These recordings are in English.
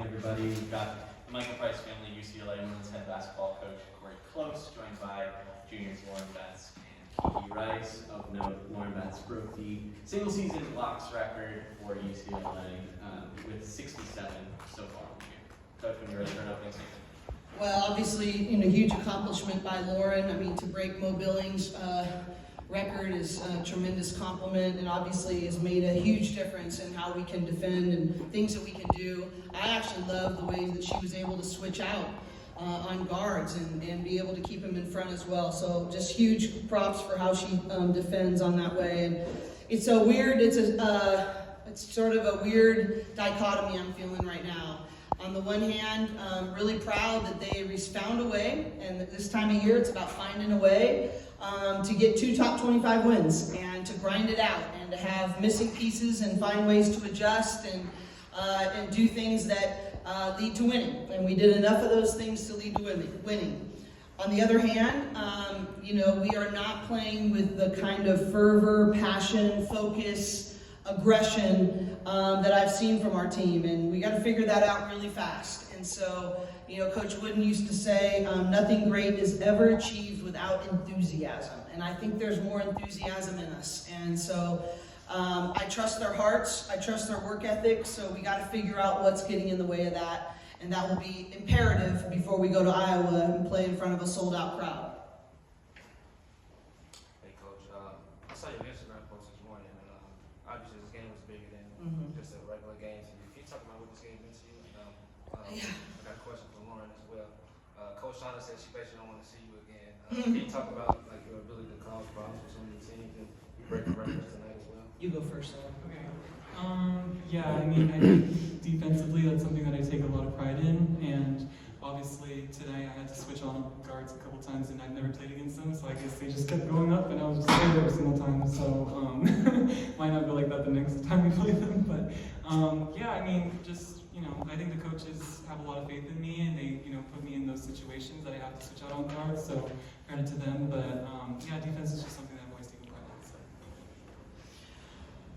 everybody. We've got the Michael Price family, UCLA women's head basketball coach Corey Close, joined by juniors Lauren Betts and Kiki Rice. Of note, Lauren Betts broke the single-season blocks record for UCLA with 67 so far in the year. Coach, when you're ready for an opening statement. Well, obviously, huge accomplishment by Lauren. I mean, to break Mo Billings' record is a tremendous compliment, and obviously has made a huge difference in how we can defend and things that we can do. I actually love the way that she was able to switch out on guards and be able to keep him in front as well. So just huge props for how she defends on that way. And it's a weird, it's sort of a weird dichotomy I'm feeling right now. On the one hand, really proud that they found a way, and this time of year it's about finding a way to get 2 top 25 wins and to grind it out and to have missing pieces and find ways to adjust and do things that lead to winning. And we did enough of those things to lead to winning. On the other hand, we are not playing with the kind of fervor, passion, focus, aggression that I've seen from our team, and we got to figure that out really fast. And so, Coach Wooden used to say, nothing great is ever achieved without enthusiasm, and I think there's more enthusiasm in us. And so I trust their hearts, I trust their work ethic, so we got to figure out what's getting in the way of that, and that will be imperative before we go to Iowa and play in front of a sold-out crowd. Hey, Coach, I saw your Instagram post this morning, and obviously this game was bigger than just a regular game. So can you talk about what this game meant to you? Yeah. I got a question for Lauren as well. Coach Shauna said she basically don't want to see you again. Can you talk about your ability to cause problems for some of the teams and break the records tonight as well? You go first, Ellen. Okay. I think defensively that's something that I take a lot of pride in, and obviously today I had to switch on guards a couple times and I've never played against them, so I guess they just kept going up and I was just scared every single time, so might not go like that the next time we play them, but I think the coaches have a lot of faith in me, and they put me in those situations that I have to switch out on guards, so credit to them, but defense is just something that I've always taken pride in.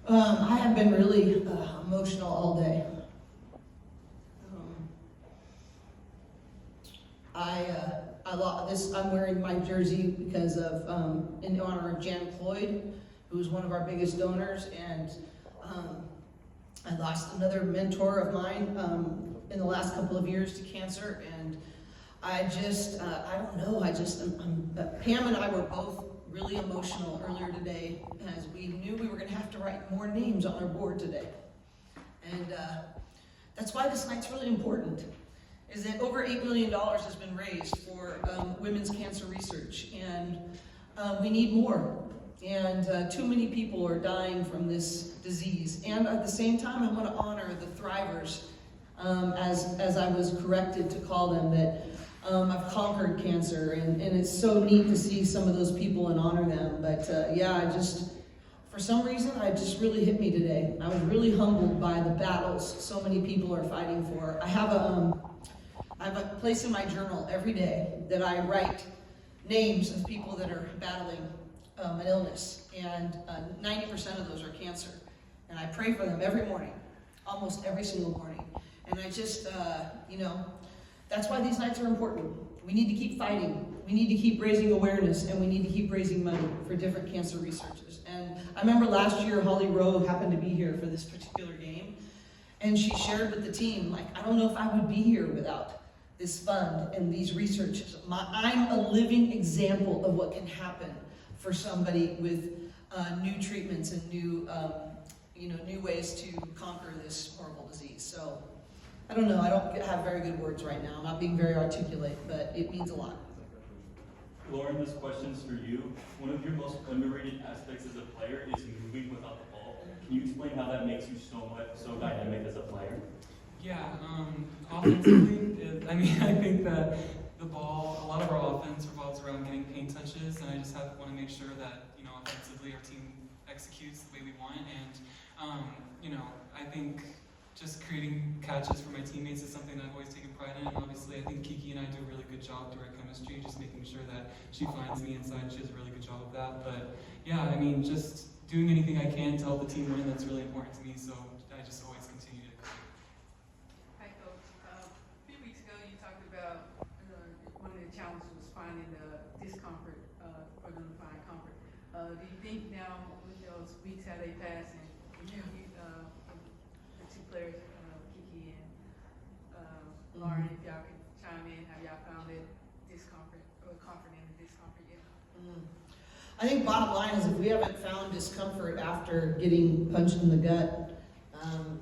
So. I have been really emotional all day. I'm wearing my jersey because of in honor of Jan Cloyd, who is one of our biggest donors, and I lost another mentor of mine in the last couple of years to cancer, and I don't know. Pam and I were both really emotional earlier today as we knew we were going to have to write more names on our board today. And that's why this night's really important, is that over $8 million has been raised for women's cancer research, and we need more. And too many people are dying from this disease. And at the same time, I want to honor the thrivers, as I was corrected to call them, that I've conquered cancer, and it's so neat to see some of those people and honor them. But for some reason, it just really hit me today. I was really humbled by the battles so many people are fighting for. I have a place in my journal every day that I write names of people that are battling an illness, and 90% of those are cancer. And I pray for them every morning, almost every single morning. And I just, that's why these nights are important. We need to keep fighting. We need to keep raising awareness, and we need to keep raising money for different cancer researchers. And I remember last year, Holly Rowe happened to be here for this particular game, and she shared with the team, I don't know if I would be here without this fund and these researchers. I'm a living example of what can happen for somebody with new treatments and new ways to conquer this horrible disease. So, I don't know, I don't have very good words right now. I'm not being very articulate, but it means a lot. Lauren, this question's for you. One of your most underrated aspects as a player is moving without the ball. Can you explain how that makes you so dynamic as a player? Yeah, offensively, I think that a lot of our offense revolves around getting paint touches, and I just want to make sure that, offensively our team executes the way we want, and, I think just creating catches for my teammates is something that I've always taken pride in, and obviously I think Kiki and I do a really good job through our chemistry, just making sure that she finds me inside, she does a really good job of that, but just doing anything I can to help the team win, that's really important to me, so I just always continue to. Hi, Coach. Do you think now with those weeks how they pass and the two players, Kiki and Lauren, if y'all could chime in, have y'all found it discomfort or comfort in the discomfort yet? I think bottom line is if we haven't found discomfort after getting punched in the gut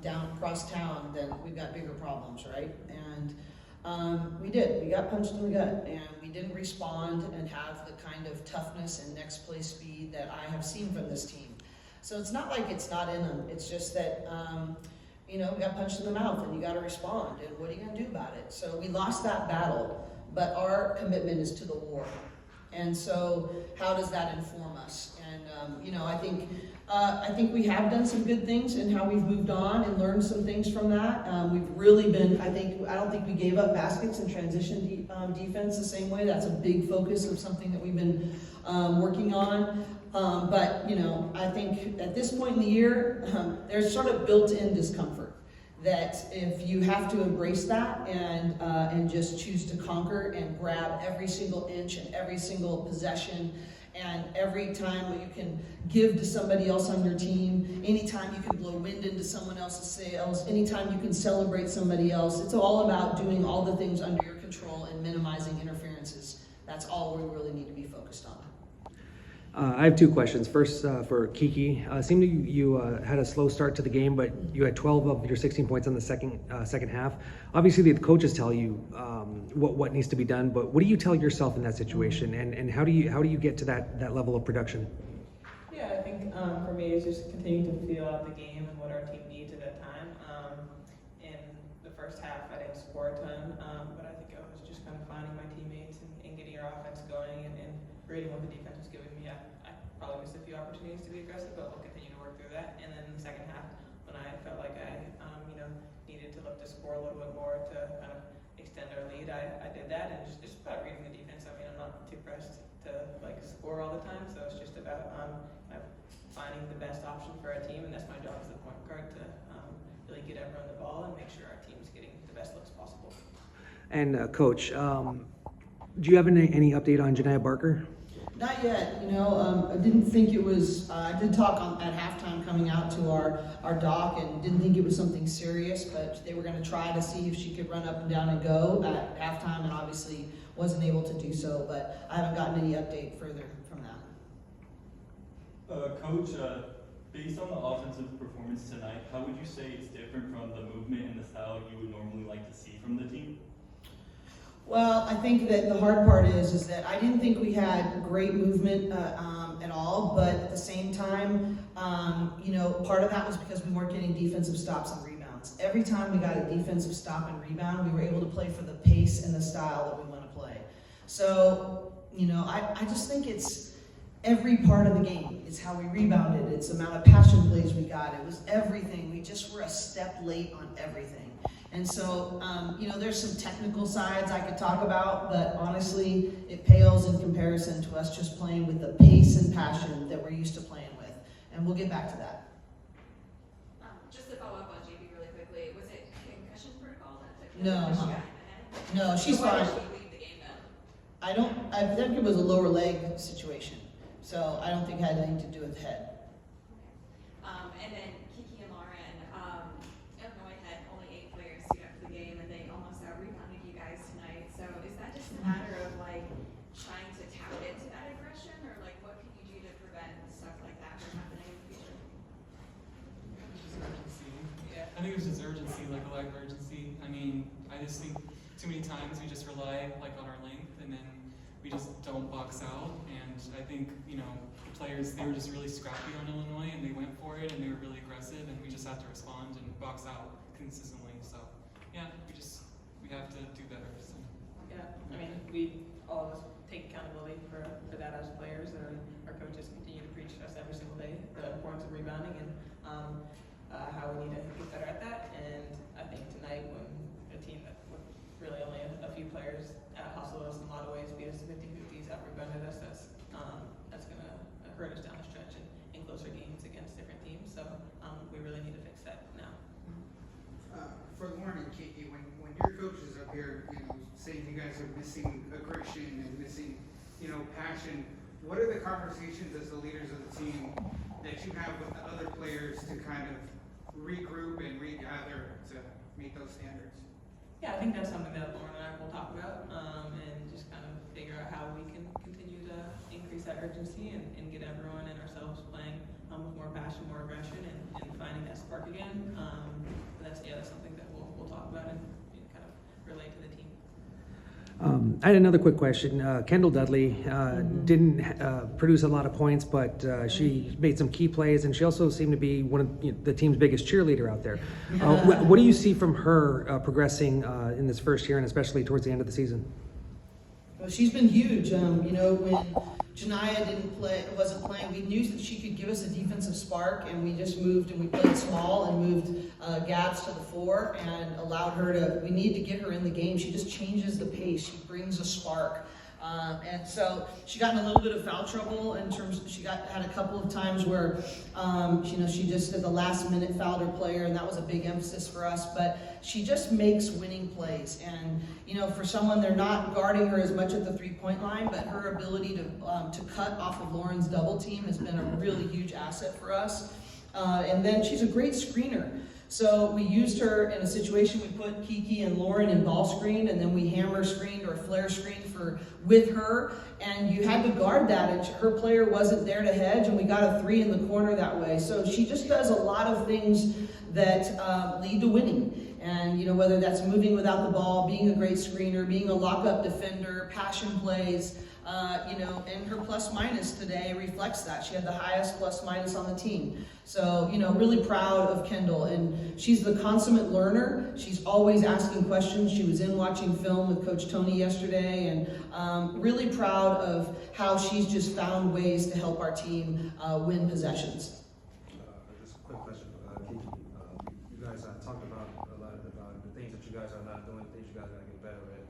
down across town, then we've got bigger problems, right? And we did. We got punched in the gut, and we didn't respond and have the kind of toughness and next play speed that I have seen from this team. So it's not like it's not in them. It's just that we got punched in the mouth, and you got to respond. And what are you going to do about it? So we lost that battle, but our commitment is to the war. And so, how does that inform us? And I think we have done some good things in how we've moved on and learned some things from that. We've really been. I don't think we gave up baskets and transition defense the same way. That's a big focus of something that we've been working on. But I think at this point in the year, there's sort of built-in discomfort. That if you have to embrace that and just choose to conquer and grab every single inch and every single possession, and every time you can give to somebody else on your team, anytime you can blow wind into someone else's sails, anytime you can celebrate somebody else, it's all about doing all the things under your control and minimizing interferences. That's all we really need to be focused on. I have two questions. First, for Kiki, seemed you had a slow start to the game, but you had 12 of your 16 points in the second half. Obviously, the coaches tell you what needs to be done, but what do you tell yourself in that situation, and how do you get to that level of production? Yeah, I think for me it's just continuing to feel out the game and what our team needs at that time. In the first half, I didn't score a ton, but I think I was just kind of finding my teammates and getting our offense going and reading what the defense was giving me. I probably missed a few opportunities to be aggressive, but we'll continue to work through that. And then in the second half, when I felt like I needed to look to score a little bit more to kind of extend our lead, I did that. And just about reading the defense. I mean, I'm not too pressed to score all the time, so it's just about kind of finding the best option for our team, and that's my job as the point guard to really get everyone the ball and make sure our team's getting the best looks possible. And Coach, do you have any update on Janiah Barker? Not yet. I didn't think it was. I did talk at halftime coming out to our dock, and didn't think it was something serious. But they were going to try to see if she could run up and down and go at halftime, and obviously wasn't able to do so. But I haven't gotten any update further from that. Coach, based on the offensive performance tonight, how would you say it's different from the movement and the style you would normally like to see from the team? Well, I think that the hard part is that I didn't think we had great movement at all, but at the same time, part of that was because we weren't getting defensive stops and rebounds. Every time we got a defensive stop and rebound, we were able to play for the pace and the style that we want to play. So, I just think it's every part of the game. It's how we rebounded. It's the amount of passion plays we got. It was everything. We just were a step late on everything. And so, there's some technical sides I could talk about, but honestly, it pales in comparison to us just playing with the pace and passion that we're used to playing with. And we'll get back to that. Just to follow up on JB really quickly, was it concussion protocol that No. she got in the head? No, she's So why fine. did she leave the game then? I think it was a lower leg situation. So I don't think it had anything to do with the head. And then Kiki and Lauren, Illinois had only 8 players suit up for the game, and they almost out-rebounded you guys tonight. So is that just a matter of trying to tap into that aggression, or what can you do to prevent stuff like that from happening in the future? Just urgency. Yeah, I think it was just urgency, a lack of urgency. I mean, I just think too many times we just rely on our length, and then we just don't box out. And I think the players, they were just really scrappy on Illinois, and they went for it, and they were really aggressive, and we just have to respond and box out consistently. So yeah, we have to do better. So. Yeah, I mean, we all of us take accountability for that as players, and our coaches continue to preach to us every single day the importance of rebounding and how we need to get better at that. And I think tonight, when a team that with really only a few players hustled us in a lot of ways, beat us to 50-50s, out-rebounded us, that's going to hurt us down the stretch in closer games against different teams. So we really need to fix that now. For Lauren and Kiki, when your coaches up here, saying you guys are missing aggression and missing, passion, what are the conversations as the leaders of the team that you have with the other players to kind of regroup and regather to meet those standards? Yeah, I think that's something that Lauren and I will talk about, and just kind of figure out how we can continue to increase that urgency and get everyone and ourselves playing with more passion, more aggression, and finding that spark again. But that's something that we'll talk about and kind of relate to the team. I had another quick question. Kendall Dudley didn't produce a lot of points, but she made some key plays, and she also seemed to be one of the team's biggest cheerleader out there. What do you see from her progressing in this first year, and especially towards the end of the season? Well, she's been huge. When Janiyah wasn't playing, we knew that she could give us a defensive spark, and we just moved and we played small and moved Gabs to the 4 and allowed her to. We need to get her in the game. She just changes the pace. She brings a spark. And so she got in a little bit of foul trouble in terms of, had a couple of times where, she just at the last minute fouled her player, and that was a big emphasis for us, but she just makes winning plays. And, for someone, they're not guarding her as much at the 3-point line, but her ability to cut off of Lauren's double team has been a really huge asset for us. And then she's a great screener. So we used her in a situation, we put Kiki and Lauren in ball screen, and then we hammer screened or flare screened with her, and you had to guard that, and her player wasn't there to hedge, and we got a 3 in the corner that way. So she just does a lot of things that lead to winning. And, whether that's moving without the ball, being a great screener, being a lock-up defender, passion plays, and her plus minus today reflects that. She had the highest plus minus on the team. So, really proud of Kendall. And she's the consummate learner. She's always asking questions. She was in watching film with Coach Tony yesterday, and really proud of how she's just found ways to help our team win possessions. Just a quick question, Kiki. You guys talked about a lot about the things that you guys are not doing, things you guys got to get better at.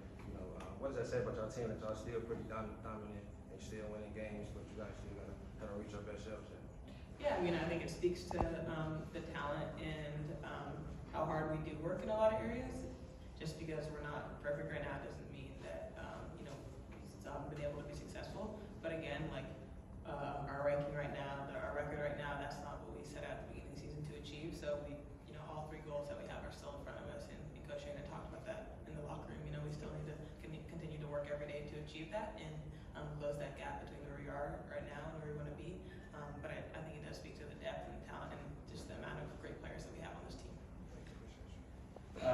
What does that say about your team that y'all still pretty dominant and still winning games, but you guys still got to reach your best selves? Yeah, I think it speaks to the talent and how hard we do work in a lot of areas. Just because we're not perfect right now doesn't mean that we haven't been able to be successful. But again, our ranking right now, our record right now, that's not what we set out at the beginning of the season to achieve. So we, all 3 goals that we have are still in front of us, and Coach Shannon talked about that in the locker room. We still need to continue to work every day to achieve that and close that gap between where we are right now and where we want to be. But I think it does speak to the depth and the talent and just the amount of great players that we have on this team.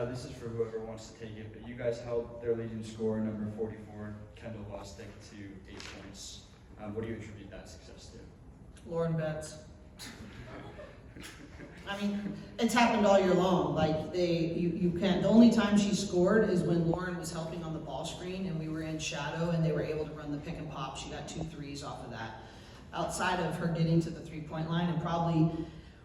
This is for whoever wants to take it, but you guys held their leading scorer, number 44, Kendall Bostic, to 8 points. What do you attribute that success to? Lauren Betts. It's happened all year long. You can't. The only time she scored is when Lauren was helping on the ball screen, and we were in shadow, and they were able to run the pick and pop. She got 2 threes off of that. Outside of her getting to the 3-point line, and probably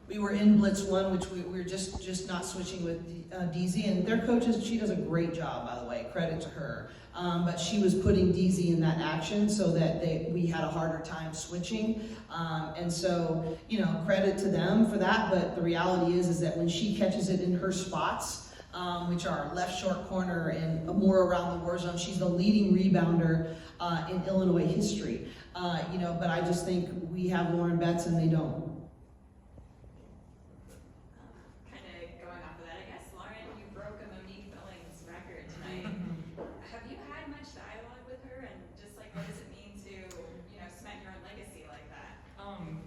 we were in blitz 1, which we were just not switching with DZ, and their coaches. She does a great job, by the way. Credit to her. But she was putting DZ in that action so that we had a harder time switching. And so, credit to them for that. But the reality is that when she catches it in her spots, which are left short corner and more around the war zone, she's the leading rebounder in Illinois history. But I just think we have Lauren Betts and they don't.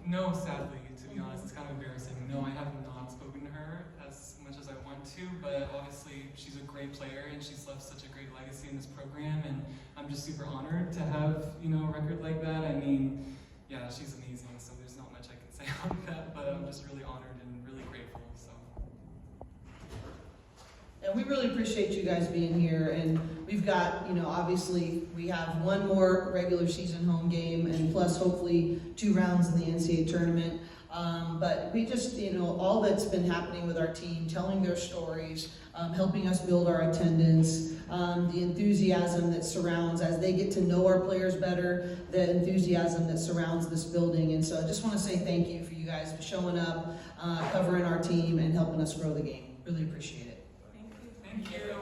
No, sadly, to be honest, it's kind of embarrassing. No, I have not spoken to her as much as I want to, but obviously she's a great player and she's left such a great legacy in this program, and I'm just super honored to have, a record like that. Yeah, she's amazing, so there's not much I can say on that, but I'm just really honored and really grateful, so. And we really appreciate you guys being here, and we've got, obviously we have 1 more regular season home game, and plus hopefully 2 rounds in the NCAA tournament. But we just, all that's been happening with our team, telling their stories, helping us build our attendance, the enthusiasm that surrounds, as they get to know our players better, the enthusiasm that surrounds this building. And so I just want to say thank you for you guys for showing up, covering our team, and helping us grow the game. Really appreciate it. Thank you.